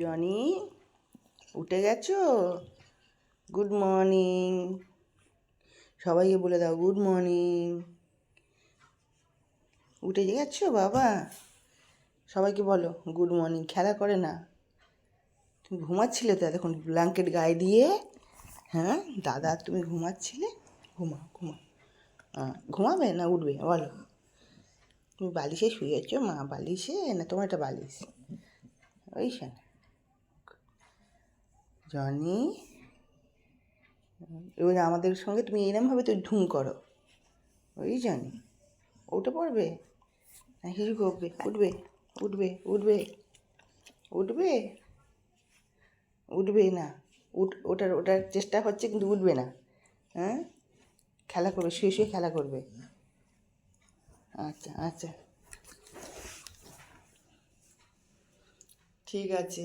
Johnny, উঠে গেছো? Good morning. সবাইকে বলে দাও গুড মর্নিং। উঠে গেছো বাবা? সবাইকে বলো গুড মর্নিং। খেলা করে না? তুমি ঘুমাচ্ছিলে তো এতক্ষণ ব্ল্যাঙ্কেট গায়ে দিয়ে? হ্যাঁ দাদা, তুমি ঘুমাচ্ছিলে? ঘুমাও ঘুমাও। ঘুমাবে না উঠবে বলো? তুমি বালিশে শুয়েছো? মা বালিশে না তোমার একটা বালিশ? ওই শোন জনি, এবার আমাদের সঙ্গে তুমি এরমভাবে তো ঢুম করো। ওই জনি উঠে পড়বে না কিছু করবে? উঠবে উঠবে উঠবে উঠবে উঠবে না। ওটার ওটার চেষ্টা হচ্ছে কিন্তু উঠবে না। হ্যাঁ, খেলা করবে, শুয়ে শুয়ে খেলা করবে। আচ্ছা আচ্ছা, ঠিক আছে।